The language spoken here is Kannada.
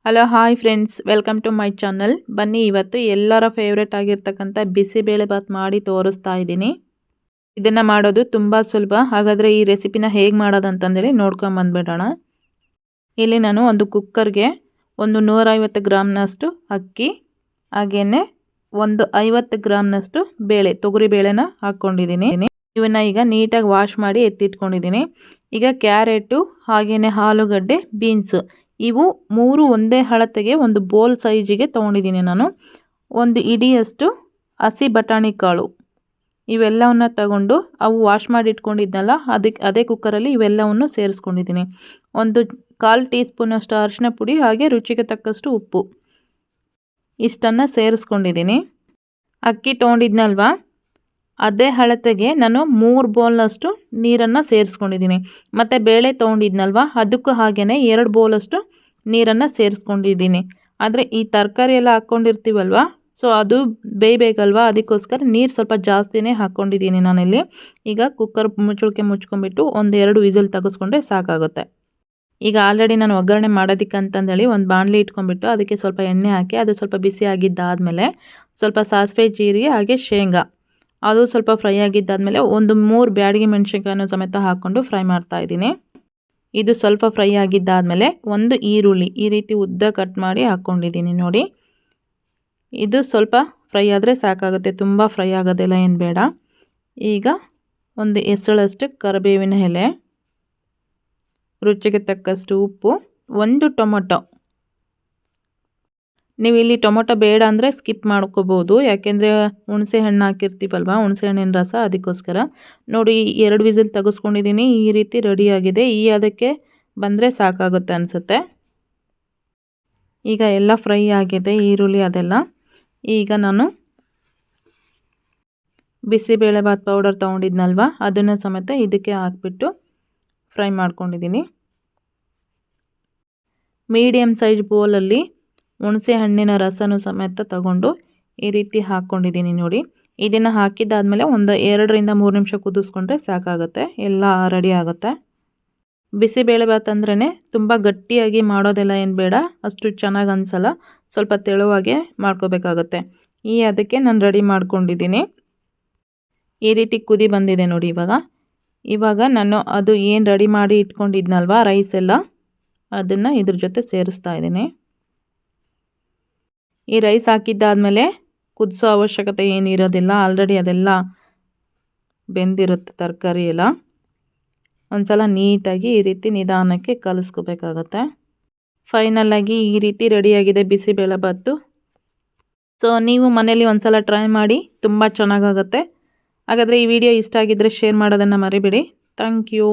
Hello hi friends, welcome to my channel. ಬನ್ನಿ ಇವತ್ತು ಎಲ್ಲರ ಫೇವ್ರೇಟ್ ಆಗಿರ್ತಕ್ಕಂಥ ಬಿಸಿಬೇಳೆ ಬಾತ್ ಮಾಡಿ ತೋರಿಸ್ತಾ ಇದ್ದೀನಿ. ಇದನ್ನು ಮಾಡೋದು ತುಂಬ ಸುಲಭ. ಹಾಗಾದರೆ ಈ ರೆಸಿಪಿನ ಹೇಗೆ ಮಾಡೋದು ಅಂತಂದೇಳಿ ನೋಡ್ಕೊಂಬಂದ್ಬಿಡೋಣ. ಇಲ್ಲಿ ನಾನು ಒಂದು ಕುಕ್ಕರ್ಗೆ ಒಂದು 150 ಗ್ರಾಮ್ನಷ್ಟು ಅಕ್ಕಿ, ಹಾಗೆಯೇ ಒಂದು 50 ಗ್ರಾಮ್ನಷ್ಟು ಬೇಳೆ, ತೊಗರಿ ಬೇಳೆನ ಹಾಕ್ಕೊಂಡಿದ್ದೀನಿ. ಇವನ್ನ ಈಗ ನೀಟಾಗಿ ವಾಶ್ ಮಾಡಿ ಎತ್ತಿಟ್ಕೊಂಡಿದ್ದೀನಿ. ಈಗ ಕ್ಯಾರೆಟು, ಹಾಗೆಯೇ ಆಲೂಗಡ್ಡೆ, ಬೀನ್ಸು ಇವು 3 ಒಂದೇ ಅಳತೆಗೆ ಒಂದು ಬೋಲ್ ಸೈಜಿಗೆ ತೊಗೊಂಡಿದ್ದೀನಿ ನಾನು. ಒಂದು ಇಡಿಯಷ್ಟು ಹಸಿ ಬಟಾಣಿ ಕಾಳು ಇವೆಲ್ಲವನ್ನು ತಗೊಂಡು ಅವು ವಾಶ್ ಮಾಡಿ ಇಟ್ಕೊಂಡಿದ್ನಲ್ಲ, ಅದೇ ಕುಕ್ಕರಲ್ಲಿ ಇವೆಲ್ಲವನ್ನು ಸೇರಿಸ್ಕೊಂಡಿದ್ದೀನಿ. ಒಂದು 1/4 ಟೀ ಸ್ಪೂನಷ್ಟು ಅರಿಶಿನ ಪುಡಿ, ಹಾಗೆ ರುಚಿಗೆ ತಕ್ಕಷ್ಟು ಉಪ್ಪು ಇಷ್ಟನ್ನು ಸೇರಿಸ್ಕೊಂಡಿದ್ದೀನಿ. ಅಕ್ಕಿ ತೊಗೊಂಡಿದ್ನಲ್ವ, ಅದೇ ಅಳತೆಗೆ ನಾನು 3 ಬೌಲ್ನಷ್ಟು ನೀರನ್ನು ಸೇರಿಸ್ಕೊಂಡಿದ್ದೀನಿ. ಮತ್ತು ಬೇಳೆ ತೊಗೊಂಡಿದ್ನಲ್ವ, ಅದಕ್ಕೂ ಹಾಗೆಯೇ 2 ಬೌಲಷ್ಟು ನೀರನ್ನು ಸೇರಿಸ್ಕೊಂಡಿದ್ದೀನಿ. ಆದರೆ ಈ ತರಕಾರಿ ಎಲ್ಲ ಹಾಕ್ಕೊಂಡಿರ್ತೀವಲ್ವ, ಸೊ ಅದು ಬೇಯಬೇಕಲ್ವ, ಅದಕ್ಕೋಸ್ಕರ ನೀರು ಸ್ವಲ್ಪ ಜಾಸ್ತಿನೇ ಹಾಕ್ಕೊಂಡಿದ್ದೀನಿ ನಾನಿಲ್ಲಿ. ಈಗ ಕುಕ್ಕರ್ ಮುಚ್ಚಳಿಕೆ ಮುಚ್ಕೊಂಡ್ಬಿಟ್ಟು 1-2 ವಿಸಿಲ್ ತೆಗೆಸ್ಕೊಂಡ್ರೆ ಸಾಕಾಗುತ್ತೆ. ಈಗ ಆಲ್ರೆಡಿ ನಾನು ಒಗ್ಗರಣೆ ಮಾಡೋದಕ್ಕೆ ಅಂತಂದೇಳಿ ಒಂದು ಬಾಣಲಿ ಇಟ್ಕೊಂಡ್ಬಿಟ್ಟು ಅದಕ್ಕೆ ಸ್ವಲ್ಪ ಎಣ್ಣೆ ಹಾಕಿ ಅದು ಸ್ವಲ್ಪ ಬಿಸಿ ಆಗಿದ್ದಾದಮೇಲೆ ಸ್ವಲ್ಪ ಸಾಸಿವೆ, ಜೀರಿಗೆ, ಹಾಗೆ ಶೇಂಗಾ ಅದು ಸ್ವಲ್ಪ ಫ್ರೈ ಆಗಿದ್ದಾದಮೇಲೆ ಒಂದು 3 ಬ್ಯಾಡಗಿ ಮೆಣಸಿನ್ಕಾಯನ್ನು ಸಮೇತ ಹಾಕ್ಕೊಂಡು ಫ್ರೈ ಮಾಡ್ತಾಯಿದ್ದೀನಿ. ಇದು ಸ್ವಲ್ಪ ಫ್ರೈ ಆಗಿದ್ದಾದಮೇಲೆ ಒಂದು ಈರುಳ್ಳಿ ಈ ರೀತಿ ಉದ್ದ ಕಟ್ ಮಾಡಿ ಹಾಕ್ಕೊಂಡಿದ್ದೀನಿ ನೋಡಿ. ಇದು ಸ್ವಲ್ಪ ಫ್ರೈ ಆದರೆ ಸಾಕಾಗುತ್ತೆ, ತುಂಬ ಫ್ರೈ ಆಗೋದೆಲ್ಲ ಏನು ಬೇಡ. ಈಗ ಒಂದು ಎಸಳಷ್ಟು ಕರಿಬೇವಿನ ಎಲೆ, ರುಚಿಗೆ ತಕ್ಕಷ್ಟು ಉಪ್ಪು, ಒಂದು ಟೊಮೊಟೊ. ನೀವು ಇಲ್ಲಿ ಟೊಮೊಟೊ ಬೇಡ ಅಂದರೆ ಸ್ಕಿಪ್ ಮಾಡ್ಕೋಬೋದು, ಯಾಕೆಂದರೆ ಹುಣಸೆ ಹಣ್ಣು ಹಾಕಿರ್ತೀವಲ್ವ, ಹುಣಸೆ ಹಣ್ಣಿನ ರಸ, ಅದಕ್ಕೋಸ್ಕರ. ನೋಡಿ 2 ವಿಸಿಲ್ ತೆಗೆಸ್ಕೊಂಡಿದ್ದೀನಿ. ಈ ರೀತಿ ರೆಡಿಯಾಗಿದೆ. ಅದಕ್ಕೆ ಬಂದರೆ ಸಾಕಾಗುತ್ತೆ ಅನಿಸುತ್ತೆ. ಈಗ ಎಲ್ಲ ಫ್ರೈ ಆಗಿದೆ, ಈರುಳ್ಳಿ ಅದೆಲ್ಲ. ಈಗ ನಾನು ಬಿಸಿಬೇಳೆ ಬಾತ್ ಪೌಡರ್ ತೊಗೊಂಡಿದ್ನಲ್ವ, ಅದನ್ನು ಸಮೇತ ಇದಕ್ಕೆ ಹಾಕ್ಬಿಟ್ಟು ಫ್ರೈ ಮಾಡ್ಕೊಂಡಿದ್ದೀನಿ. ಮೀಡಿಯಮ್ ಸೈಜ್ ಬೌಲಲ್ಲಿ ಹುಣಸೆ ಹಣ್ಣಿನ ರಸನೂ ಸಮೇತ ತಗೊಂಡು ಈ ರೀತಿ ಹಾಕ್ಕೊಂಡಿದ್ದೀನಿ ನೋಡಿ. ಇದನ್ನು ಹಾಕಿದ್ದಾದಮೇಲೆ ಒಂದು 2-3 ನಿಮಿಷ ಕುದಿಸ್ಕೊಂಡ್ರೆ ಸಾಕಾಗುತ್ತೆ, ಎಲ್ಲ ರೆಡಿ ಆಗುತ್ತೆ. ಬಿಸಿಬೇಳೆ ಬಾತ್ ಅಂದ್ರೇ ತುಂಬ ಗಟ್ಟಿಯಾಗಿ ಮಾಡೋದೆಲ್ಲ ಏನು ಬೇಡ, ಅಷ್ಟು ಚೆನ್ನಾಗಿ ಅನಿಸಲ್ಲ, ಸ್ವಲ್ಪ ತೆಳುವಾಗೆ ಮಾಡ್ಕೋಬೇಕಾಗುತ್ತೆ. ಅದಕ್ಕೆ ನಾನು ರೆಡಿ ಮಾಡ್ಕೊಂಡಿದ್ದೀನಿ. ಈ ರೀತಿ ಕುದಿ ಬಂದಿದೆ ನೋಡಿ. ಇವಾಗ ನಾನು ಅದು ಏನು ರೆಡಿ ಮಾಡಿ ಇಟ್ಕೊಂಡಿದ್ನಲ್ವ ರೈಸ್ ಎಲ್ಲ, ಅದನ್ನು ಇದ್ರ ಜೊತೆ ಸೇರಿಸ್ತಾ ಇದ್ದೀನಿ. ಈ ರೈಸ್ ಹಾಕಿದ್ದಾದಮೇಲೆ ಕುದಿಸೋ ಅವಶ್ಯಕತೆ ಏನಿರೋದಿಲ್ಲ, ಆಲ್ರೆಡಿ ಅದೆಲ್ಲ ಬೆಂದಿರುತ್ತೆ ತರಕಾರಿ ಎಲ್ಲ. ಒಂದ್ಸಲ ನೀಟಾಗಿ ಈ ರೀತಿ ನಿಧಾನಕ್ಕೆ ಕಲಿಸ್ಕೋಬೇಕಾಗತ್ತೆ. ಫೈನಲಾಗಿ ಈ ರೀತಿ ರೆಡಿಯಾಗಿದೆ ಬಿಸಿಬೇಳೆ ಬಾತು. ಸೊ ನೀವು ಮನೇಲಿ ಒಂದ್ಸಲ ಟ್ರೈ ಮಾಡಿ, ತುಂಬ ಚೆನ್ನಾಗಾಗುತ್ತೆ. ಹಾಗಾದರೆ ಈ ವಿಡಿಯೋ ಇಷ್ಟ ಆಗಿದ್ದರೆ ಶೇರ್ ಮಾಡೋದನ್ನು ಮರಿಬೇಡಿ. Thank you.